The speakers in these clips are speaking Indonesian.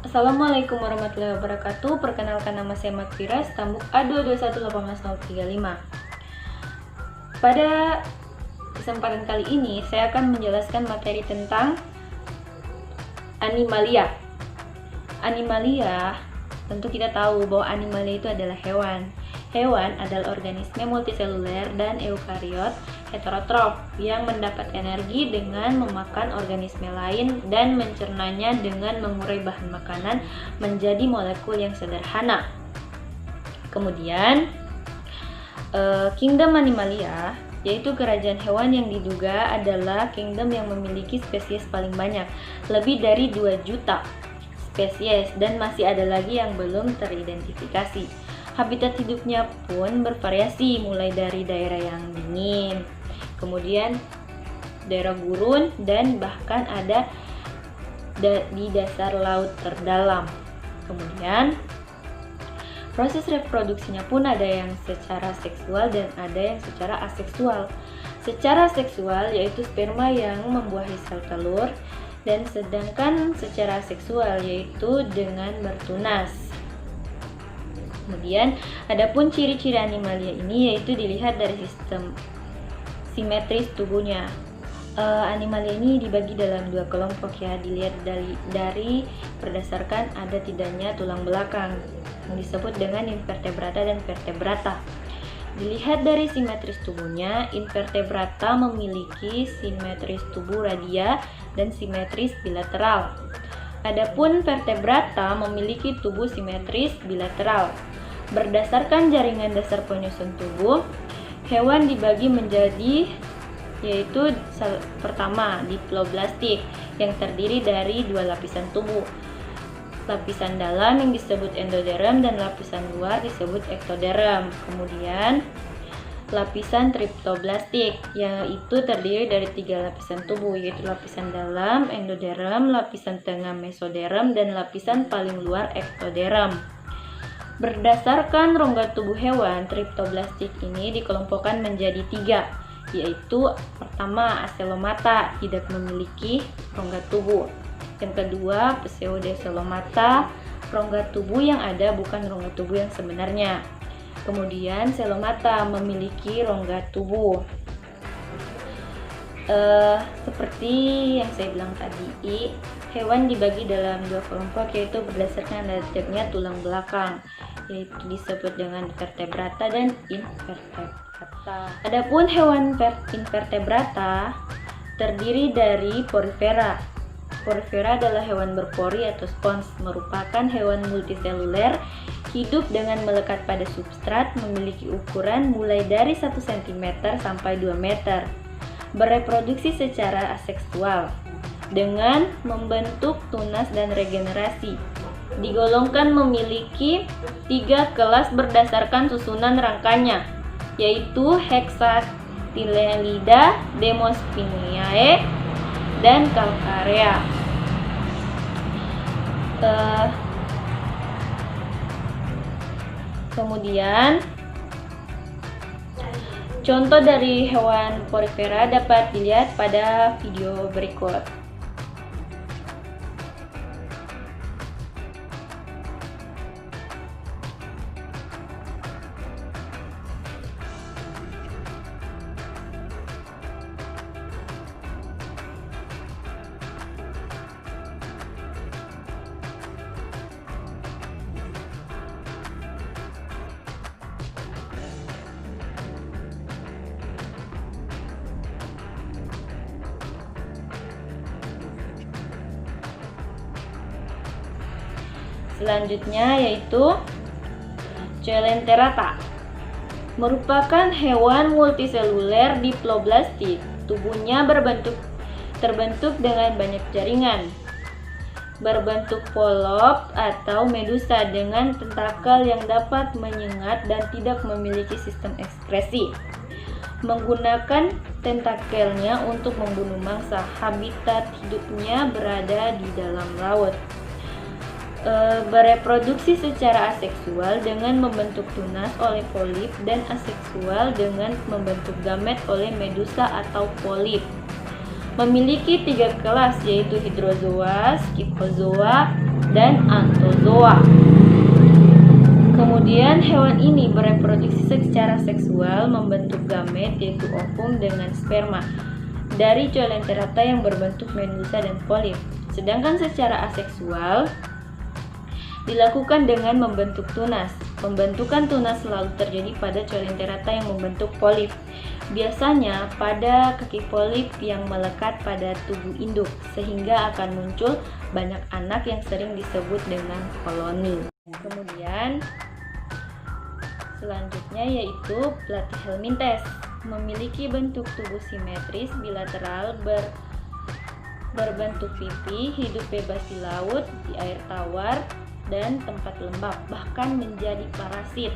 Assalamualaikum warahmatullahi wabarakatuh. Perkenalkan, nama saya Makfira, stambuk A221181035. Pada kesempatan kali ini saya akan menjelaskan materi tentang animalia. Animalia, tentu kita tahu bahwa animalia itu adalah hewan. Hewan adalah organisme multiseluler dan eukariot heterotrof yang mendapat energi dengan memakan organisme lain dan mencernanya dengan mengurai bahan makanan menjadi molekul yang sederhana. Kemudian, kingdom Animalia, yaitu kerajaan hewan yang diduga adalah kingdom yang memiliki spesies paling banyak, lebih dari 2 juta spesies, dan masih ada lagi yang belum teridentifikasi. Habitat hidupnya pun bervariasi, mulai dari daerah yang dingin, kemudian daerah gurun, dan bahkan ada di dasar laut terdalam. Kemudian proses reproduksinya pun ada yang secara seksual dan ada yang secara aseksual. Secara seksual yaitu sperma yang membuahi sel telur, dan sedangkan secara aseksual yaitu dengan bertunas. Kemudian, adapun ciri-ciri animalia ini yaitu dilihat dari sistem simetris tubuhnya. Animalia ini dibagi dalam 2 kelompok ya, dilihat dari berdasarkan ada tidaknya tulang belakang yang disebut dengan invertebrata dan vertebrata. Dilihat dari simetris tubuhnya, invertebrata memiliki simetris tubuh radia dan simetris bilateral. Adapun vertebrata memiliki tubuh simetris bilateral. Berdasarkan jaringan dasar penyusun tubuh, hewan dibagi menjadi yaitu pertama diploblastik yang terdiri dari 2 lapisan tubuh. Lapisan dalam yang disebut endoderm dan lapisan luar disebut ektoderm. Kemudian lapisan triptoblastik yaitu terdiri dari 3 lapisan tubuh, yaitu lapisan dalam endoderm, lapisan tengah mesoderm, dan lapisan paling luar ektoderm. Berdasarkan rongga tubuh hewan, triptoblastik ini dikelompokkan menjadi 3, yaitu pertama Acelomata, tidak memiliki rongga tubuh. Yang kedua Pseudocelomata, rongga tubuh yang ada bukan rongga tubuh yang sebenarnya. Kemudian Celomata memiliki rongga tubuh. Seperti yang saya bilang tadi, hewan dibagi dalam 2 kelompok yaitu berdasarkan letaknya tulang belakang, yaitu disebut dengan vertebrata dan invertebrata. Adapun hewan invertebrata terdiri dari porifera. Porifera adalah hewan berpori atau spons, merupakan hewan multiseluler, hidup dengan melekat pada substrat, memiliki ukuran mulai dari 1 cm sampai 2 meter, bereproduksi secara aseksual dengan membentuk tunas dan regenerasi. Digolongkan memiliki 3 kelas berdasarkan susunan rangkanya, yaitu Hexatilelida, Demospinae, dan Calcarea. Kemudian contoh dari hewan porifera dapat dilihat pada video berikut. Selanjutnya yaitu Coelenterata, merupakan hewan multiseluler diploblastik. Tubuhnya terbentuk dengan banyak jaringan, berbentuk polop atau medusa dengan tentakel yang dapat menyengat dan tidak memiliki sistem ekskresi. Menggunakan tentakelnya untuk membunuh mangsa. Habitat hidupnya berada di dalam laut. Bereproduksi secara aseksual dengan membentuk tunas oleh polip dan aseksual dengan membentuk gamet oleh medusa atau polip. Memiliki 3 kelas yaitu hidrozoa, skipozoa, dan Anthozoa. Kemudian hewan ini bereproduksi secara seksual membentuk gamet yaitu ovum dengan sperma dari coelenterata yang berbentuk medusa dan polip. Sedangkan secara aseksual dilakukan dengan membentuk tunas. Pembentukan tunas selalu terjadi pada coelenterata yang membentuk polip. Biasanya pada kaki polip yang melekat pada tubuh induk, sehingga akan muncul banyak anak yang sering disebut dengan koloni. Kemudian selanjutnya yaitu Platyhelminthes, memiliki bentuk tubuh simetris bilateral berbentuk pipi, hidup bebas di laut, di air tawar, dan tempat lembab, bahkan menjadi parasit.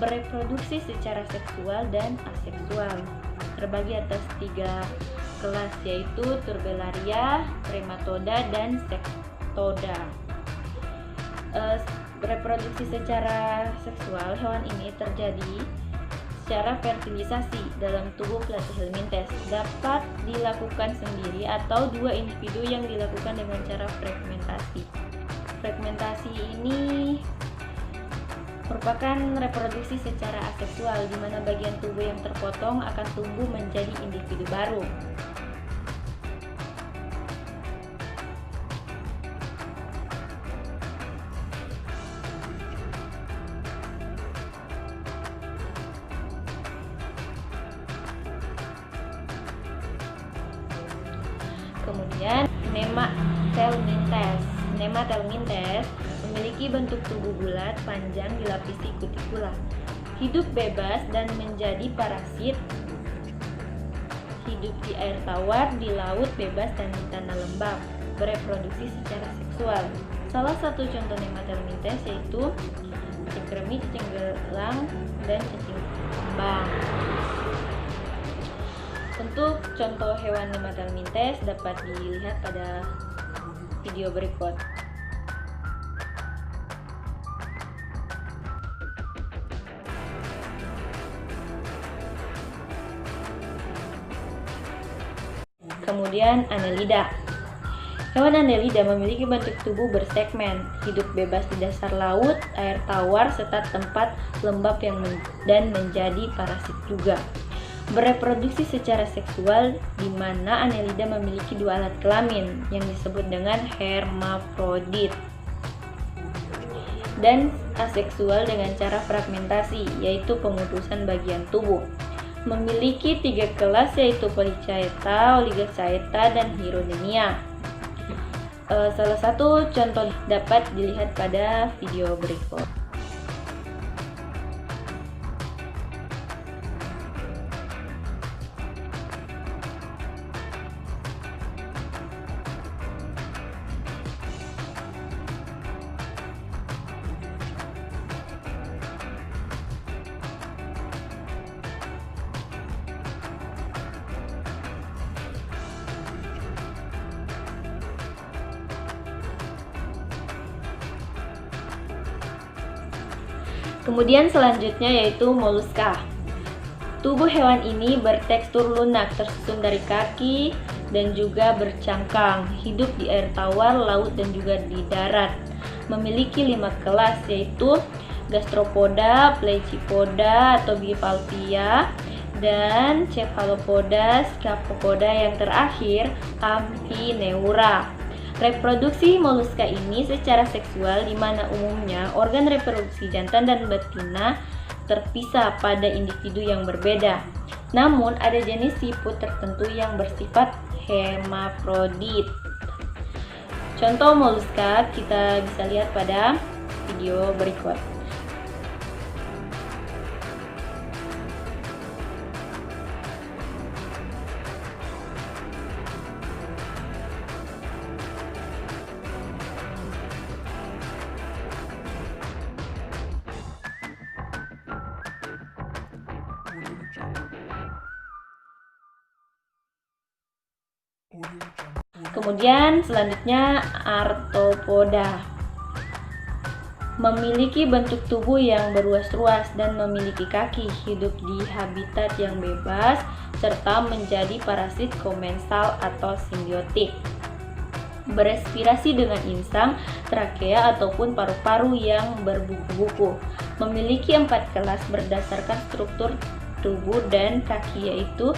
Bereproduksi secara seksual dan aseksual. Terbagi atas 3 kelas yaitu Turbellaria, Trematoda, dan Sectoda. Bereproduksi secara seksual, hewan ini terjadi secara fertilisasi dalam tubuh Platyhelminthes. Dapat dilakukan sendiri atau 2 individu yang dilakukan dengan cara fragmentasi. Fragmentasi ini merupakan reproduksi secara aseksual, di mana bagian tubuh yang terpotong akan tumbuh menjadi individu baru. Kemudian Nematelminthes memiliki bentuk tubuh bulat panjang dilapisi kutikula. Hidup bebas dan menjadi parasit. Hidup di air tawar, di laut bebas, dan di tanah lembab. Bereproduksi secara seksual. Salah satu contoh Nematelminthes yaitu cacing kremi, cacing gelang, dan cacing kembang. Untuk contoh hewan Nematelminthes dapat dilihat pada video berikut. Kemudian Annelida. Hewan Annelida memiliki bentuk tubuh bersegmen, hidup bebas di dasar laut, air tawar, serta tempat lembab dan menjadi parasit juga. Bereproduksi secara seksual, di mana Annelida memiliki 2 alat kelamin yang disebut dengan hermafrodit, dan aseksual dengan cara fragmentasi, yaitu pemutusan bagian tubuh. Memiliki 3 kelas yaitu Polychaeta, Oligochaeta, dan Hierodenia. Salah satu contoh dapat dilihat pada video berikut. Kemudian selanjutnya yaitu Moluska. Tubuh hewan ini bertekstur lunak, tersusun dari kaki dan juga bercangkang. Hidup di air tawar, laut, dan juga di darat. Memiliki 5 kelas yaitu Gastropoda, Plechipoda atau Bivalvia, dan Cephalopoda, Scapopoda, yang terakhir Amphineura. Reproduksi moluska ini secara seksual, di mana umumnya organ reproduksi jantan dan betina terpisah pada individu yang berbeda. Namun ada jenis siput tertentu yang bersifat hermafrodit. Contoh moluska kita bisa lihat pada video berikut. Kemudian selanjutnya Arthropoda. Memiliki bentuk tubuh yang berruas-ruas dan memiliki kaki, hidup di habitat yang bebas, serta menjadi parasit komensal atau simbiotik. Berespirasi dengan insang, trakea ataupun paru-paru yang berbuku-buku. Memiliki 4 kelas berdasarkan struktur tubuh dan kaki, yaitu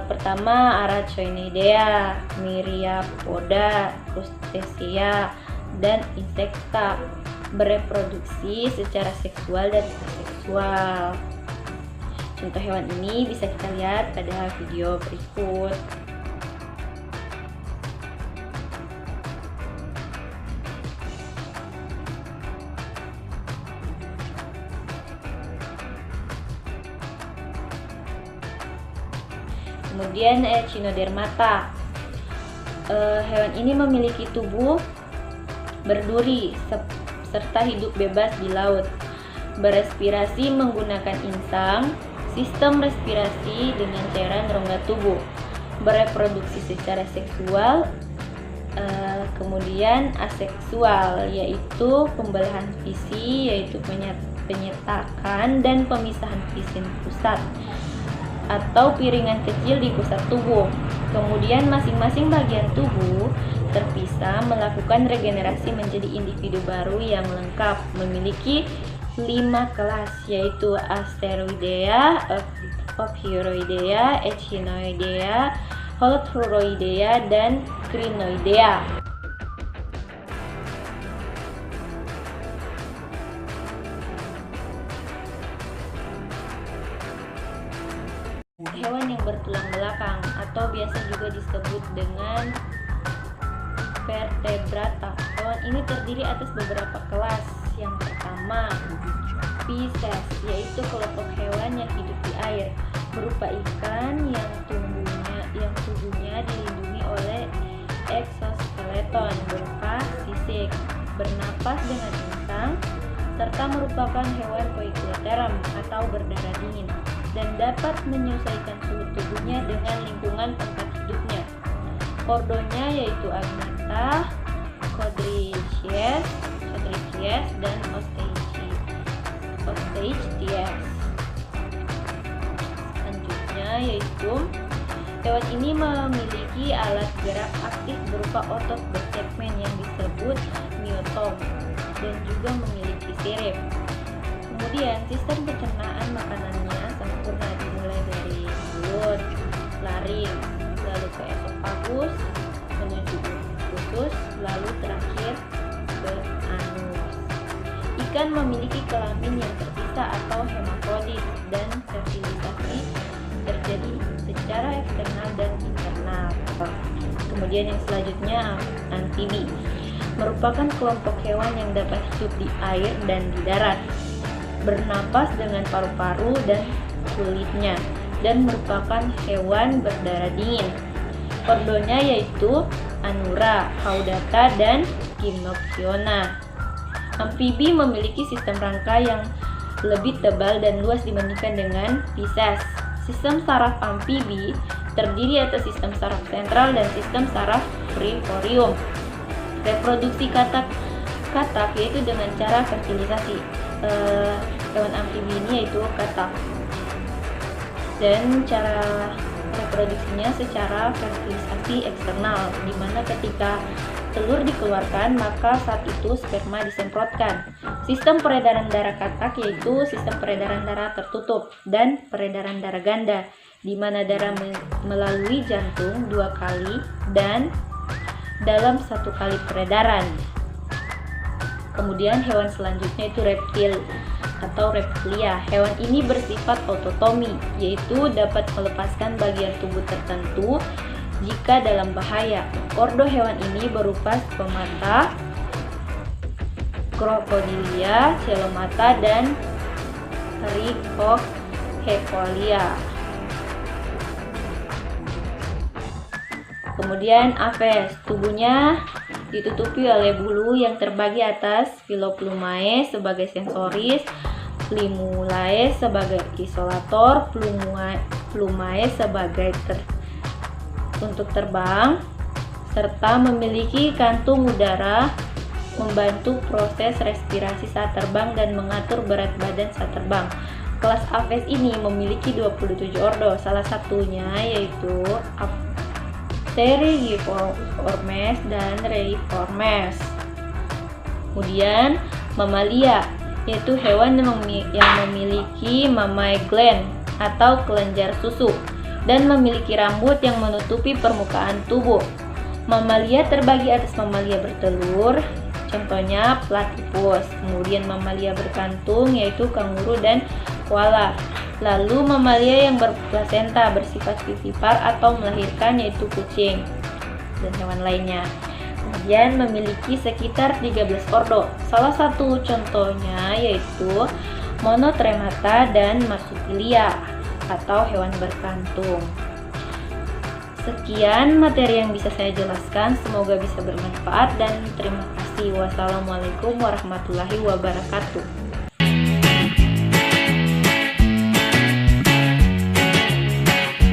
pertama Arachoinidea, Myriapoda, Crustacea, dan Insekta. Bereproduksi secara seksual dan aseksual. Contoh hewan ini bisa kita lihat pada video berikut. Kemudian Echinodermata. Hewan ini memiliki tubuh berduri serta hidup bebas di laut. Berespirasi menggunakan insang, sistem respirasi dengan cairan rongga tubuh. Bereproduksi secara seksual, kemudian aseksual, yaitu pembelahan visi, yaitu penyetakan dan pemisahan visi pusat atau piringan kecil di pusat tubuh. Kemudian masing-masing bagian tubuh terpisah melakukan regenerasi menjadi individu baru yang lengkap, memiliki 5 kelas, yaitu Asteroidea, Ophiuroidea, Echinoidea, Holothuridoidea, dan Crinoidea. Hewan yang bertulang belakang atau biasa juga disebut dengan vertebrata. Hewan ini terdiri atas beberapa kelas. Yang pertama, Pisces, yaitu kelompok hewan yang hidup di air, berupa ikan yang tubuhnya dilindungi oleh eksoskeleton berupa sisik, bernapas dengan insang, serta merupakan hewan poikiloterm atau berdarah dingin, dan dapat menyesuaikan suhu tubuhnya dengan lingkungan tempat hidupnya. Ordonya yaitu Agnatha, Chondrichthyes, dan Osteichthyes. Selanjutnya yaitu hewan ini memiliki alat gerak aktif berupa otot bersegmen yang disebut myotom dan juga memiliki sirip. Kemudian sistem pencernaan makanannya sempurna, dimulai dari mulut, laring, lalu ke esofagus, menuju usus, lalu terakhir ke anus. Ikan memiliki kelamin yang terpisah atau hemafrodit, dan fertilisasi terjadi secara eksternal dan internal. Kemudian yang selanjutnya amfibi, merupakan kelompok hewan yang dapat hidup di air dan di darat, bernapas dengan paru-paru dan kulitnya, dan merupakan hewan berdarah dingin. Ordonya yaitu Anura, Caudata, dan Gymnophiona. Amfibi memiliki sistem rangka yang lebih tebal dan luas dibandingkan dengan Pisces. Sistem saraf amfibi terdiri atas sistem saraf sentral dan sistem saraf periferium. Reproduksi katak yaitu dengan cara fertilisasi. Hewan amfibi ini yaitu katak, dan cara reproduksinya secara fertilisasi eksternal, di mana ketika telur dikeluarkan maka saat itu sperma disemprotkan. Sistem peredaran darah katak yaitu sistem peredaran darah tertutup dan peredaran darah ganda, di mana darah melalui jantung 2 kali dan dalam 1 kali peredaran. Kemudian hewan selanjutnya itu reptil atau reptilia. Hewan ini bersifat ototomi, yaitu dapat melepaskan bagian tubuh tertentu jika dalam bahaya. Ordo hewan ini berupa Stomata, Crocodilia, Coelomata, dan Trichocephalidia. Kemudian Aves, tubuhnya ditutupi oleh bulu yang terbagi atas Filoplumae sebagai sensoris, Plumulae sebagai isolator, Plumae sebagai untuk terbang, serta memiliki kantung udara membantu proses respirasi saat terbang dan mengatur berat badan saat terbang. Kelas Aves ini memiliki 27 ordo, salah satunya yaitu Serigiformes dan Reiformes. Kemudian mamalia, yaitu hewan yang memiliki mamae gland atau kelenjar susu dan memiliki rambut yang menutupi permukaan tubuh. Mamalia terbagi atas mamalia bertelur, contohnya platypus. Kemudian mamalia berkantung, yaitu kanguru dan koala. Lalu mamalia yang berplasenta bersifat vivipar atau melahirkan, yaitu kucing dan hewan lainnya. Kemudian memiliki sekitar 13 ordo. Salah satu contohnya yaitu Monotremata dan Marsupilia atau hewan berkantung. Sekian materi yang bisa saya jelaskan, semoga bisa bermanfaat dan terima kasih. Wassalamualaikum warahmatullahi wabarakatuh.